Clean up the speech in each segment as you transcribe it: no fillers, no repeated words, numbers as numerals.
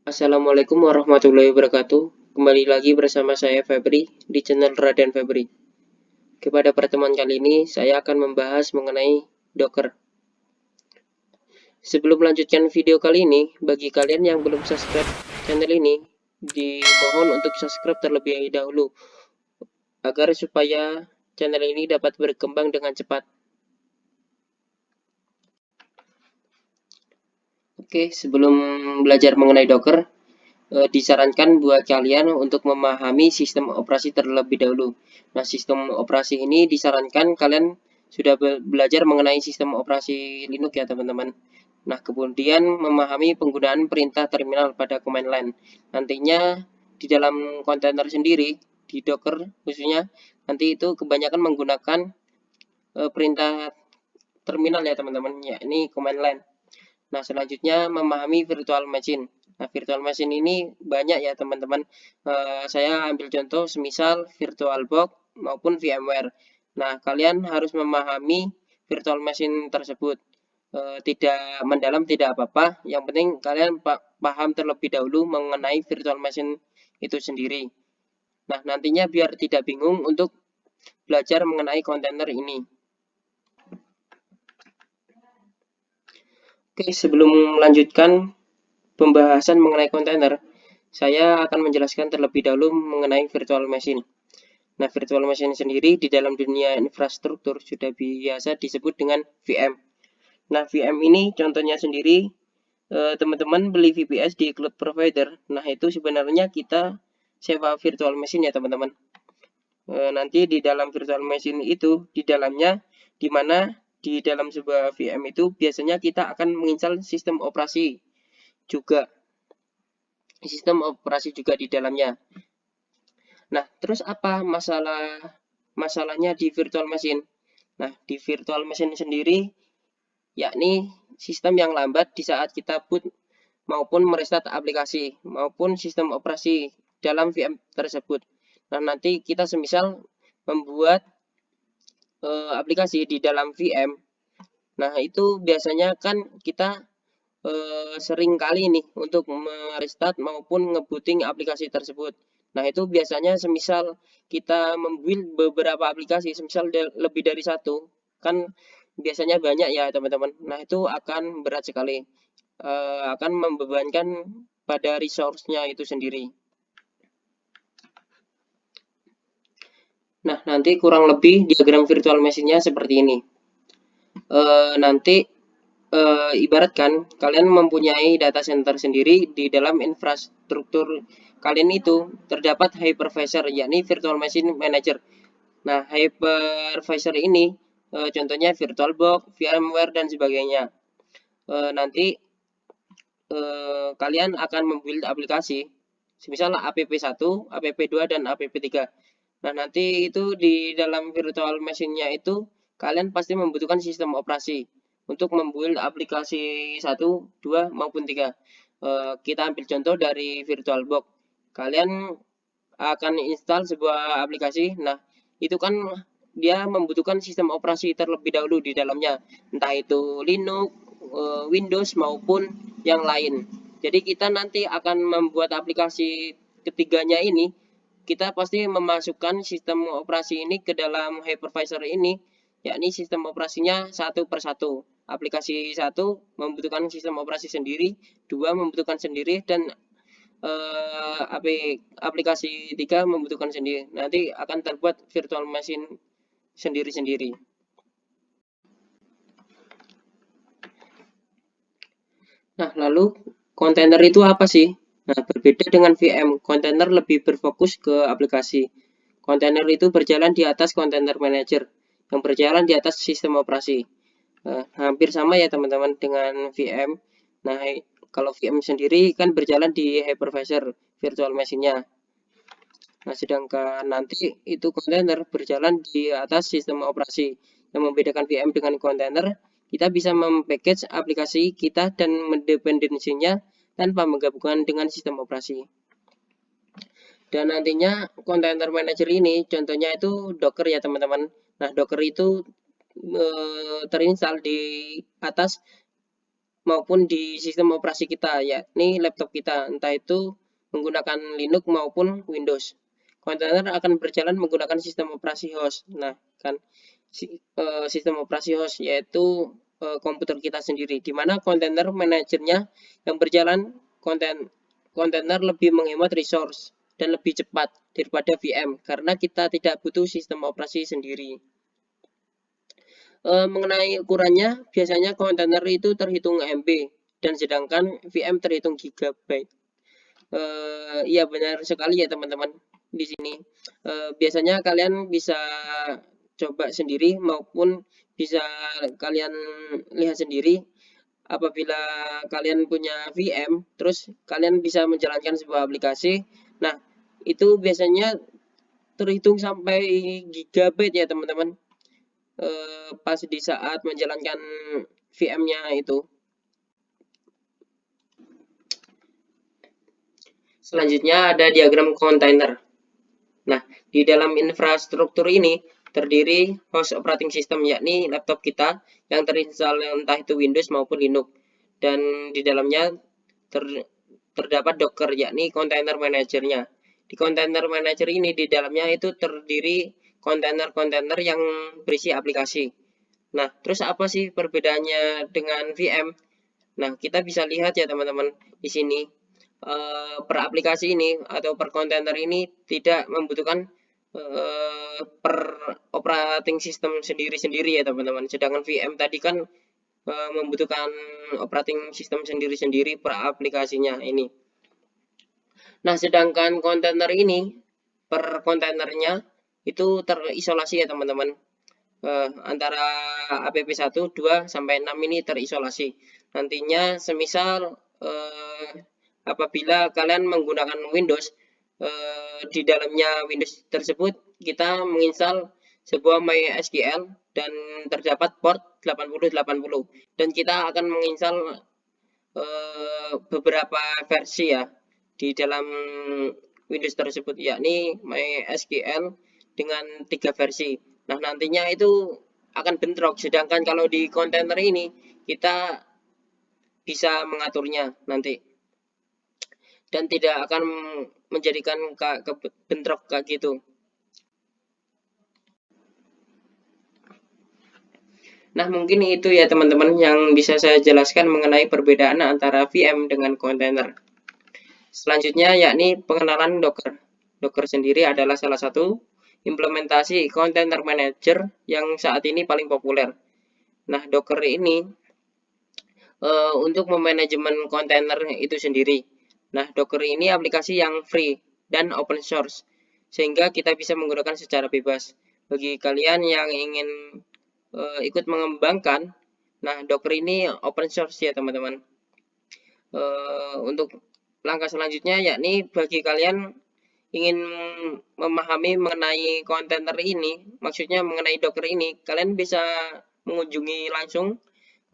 Assalamualaikum warahmatullahi wabarakatuh. Kembali lagi bersama saya Febri di channel Raden Febri. Pada pertemuan kali ini saya akan membahas mengenai Docker. Sebelum melanjutkan video kali ini, bagi kalian yang belum subscribe channel ini, dimohon untuk subscribe terlebih dahulu agar supaya channel ini dapat berkembang dengan cepat. Oke, sebelum belajar mengenai Docker, disarankan buat kalian untuk memahami sistem operasi terlebih dahulu. Nah, sistem operasi ini disarankan kalian sudah belajar mengenai sistem operasi Linux ya teman-teman. Nah, kemudian memahami penggunaan perintah terminal pada command line. Nantinya di dalam kontainer sendiri, di Docker khususnya, nanti itu kebanyakan menggunakan perintah terminal ya teman-teman, ya ini command line. Nah, selanjutnya memahami virtual machine. Nah, virtual machine ini banyak ya teman-teman. Saya ambil contoh semisal VirtualBox maupun VMware. Nah, kalian harus memahami virtual machine tersebut. Tidak mendalam tidak apa-apa. Yang penting kalian paham terlebih dahulu mengenai virtual machine itu sendiri. Nah, nantinya biar tidak bingung untuk belajar mengenai kontainer ini. Oke, sebelum melanjutkan pembahasan mengenai kontainer, saya akan menjelaskan terlebih dahulu mengenai virtual machine. Nah, virtual machine sendiri di dalam dunia infrastruktur sudah biasa disebut dengan VM. Nah, VM ini contohnya sendiri, teman-teman beli VPS di cloud provider. Nah, itu sebenarnya kita sewa virtual machine ya teman-teman. Nanti di dalam virtual machine itu, di dalamnya, di mana di dalam sebuah VM itu biasanya kita akan menginstal sistem operasi juga. Sistem operasi juga di dalamnya. Nah, terus apa masalahnya di virtual machine? Nah, di virtual machine sendiri yakni sistem yang lambat di saat kita boot maupun merestart aplikasi maupun sistem operasi dalam VM tersebut. Nah, nanti kita semisal membuat aplikasi di dalam VM. Nah, itu biasanya kan kita sering kali nih untuk merestart maupun ngebooting aplikasi tersebut. Nah, itu biasanya semisal kita membuild beberapa aplikasi, semisal lebih dari satu, kan biasanya banyak ya teman-teman. Nah, itu akan berat sekali, akan membebankan pada resource-nya itu sendiri. Nah, nanti kurang lebih diagram virtual machine-nya seperti ini. Nanti ibaratkan kalian mempunyai data center sendiri di dalam infrastruktur kalian itu terdapat hypervisor yakni virtual machine manager. Nah, hypervisor ini contohnya VirtualBox, VMware dan sebagainya. Nanti kalian akan membuild aplikasi semisal app1, app2 dan app3. Nah, nanti itu di dalam virtual machine-nya itu kalian pasti membutuhkan sistem operasi untuk membuild aplikasi 1, 2 maupun 3. Kita ambil contoh dari VirtualBox. Kalian akan install sebuah aplikasi. Nah, itu kan dia membutuhkan sistem operasi terlebih dahulu di dalamnya, entah itu Linux, Windows maupun yang lain. Jadi kita nanti akan membuat aplikasi ketiganya ini, kita pasti memasukkan sistem operasi ini ke dalam hypervisor ini, yakni sistem operasinya satu per satu. Aplikasi satu membutuhkan sistem operasi sendiri, dua membutuhkan sendiri, dan aplikasi 3 membutuhkan sendiri. Nanti akan terbuat virtual machine sendiri-sendiri. Nah, lalu kontainer itu apa sih? Nah, berbeda dengan VM, kontainer lebih berfokus ke aplikasi. Kontainer itu berjalan di atas kontainer manager yang berjalan di atas sistem operasi. Hampir sama ya teman-teman dengan VM. Nah, kalau VM sendiri kan berjalan di hypervisor virtual machine-nya. Nah, sedangkan nanti itu kontainer berjalan di atas sistem operasi. Yang membedakan VM dengan kontainer, kita bisa mempackage aplikasi kita dan mendependensinya tanpa menggabungkan dengan sistem operasi. Dan nantinya kontainer manager ini contohnya itu Docker ya teman-teman. Nah, Docker itu terinstall di atas maupun di sistem operasi kita, yakni laptop kita, entah itu menggunakan Linux maupun Windows. Kontainer akan berjalan menggunakan sistem operasi host. Nah, kan sistem operasi host yaitu komputer kita sendiri, di mana kontainer manajernya yang berjalan kontainer lebih menghemat resource dan lebih cepat daripada VM karena kita tidak butuh sistem operasi sendiri. Mengenai ukurannya, biasanya kontainer itu terhitung MB dan sedangkan VM terhitung gigabyte. Iya benar sekali ya teman-teman. Di sini biasanya kalian bisa coba sendiri maupun bisa kalian lihat sendiri apabila kalian punya VM, terus kalian bisa menjalankan sebuah aplikasi. Nah, itu biasanya terhitung sampai gigabyte ya teman-teman. Pas di saat menjalankan VM-nya itu. Selanjutnya ada diagram kontainer. Nah, di dalam infrastruktur ini terdiri host operating system yakni laptop kita yang terinstall entah itu Windows maupun Linux. Dan di dalamnya terdapat Docker yakni container manajernya. Di container manager ini di dalamnya itu terdiri kontainer-kontainer yang berisi aplikasi. Nah, terus apa sih perbedaannya dengan VM? Nah, kita bisa lihat ya teman-teman di sini per aplikasi ini atau per kontainer ini tidak membutuhkan per operating system sendiri-sendiri ya teman-teman. Sedangkan VM tadi kan membutuhkan operating system sendiri-sendiri per aplikasinya ini. Nah, sedangkan kontainer ini per kontainernya itu terisolasi ya teman-teman. Antara app1, 2, sampai 6 ini terisolasi. Nantinya semisal apabila kalian menggunakan Windows, di dalamnya Windows tersebut kita menginstal sebuah MySQL dan terdapat port 8080 dan kita akan menginstal beberapa versi ya di dalam Windows tersebut, yakni MySQL dengan 3 versi. Nah, nantinya itu akan bentrok, sedangkan kalau di kontainer ini kita bisa mengaturnya nanti dan tidak akan menjadikan bentrok kayak gitu. Nah, mungkin itu ya teman-teman yang bisa saya jelaskan mengenai perbedaan antara VM dengan kontainer. Selanjutnya yakni pengenalan Docker. Docker sendiri adalah salah satu implementasi container manager yang saat ini paling populer. Nah, Docker ini untuk memanajemen kontainer itu sendiri. Nah, Docker ini aplikasi yang free dan open source, sehingga kita bisa menggunakan secara bebas. Bagi kalian yang ingin ikut mengembangkan, nah Docker ini open source ya teman-teman. Untuk langkah selanjutnya yakni bagi kalian ingin memahami mengenai kontainer ini, maksudnya mengenai Docker ini, kalian bisa mengunjungi langsung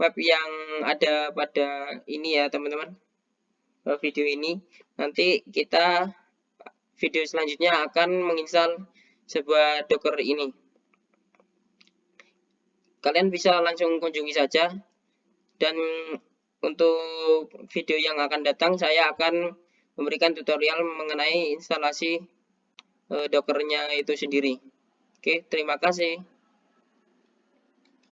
web yang ada pada ini ya teman-teman, video ini. Nanti kita video selanjutnya akan menginstal sebuah Docker ini. Kalian bisa langsung kunjungi saja, dan untuk video yang akan datang saya akan memberikan tutorial mengenai instalasi Dockernya itu sendiri. Oke, terima kasih.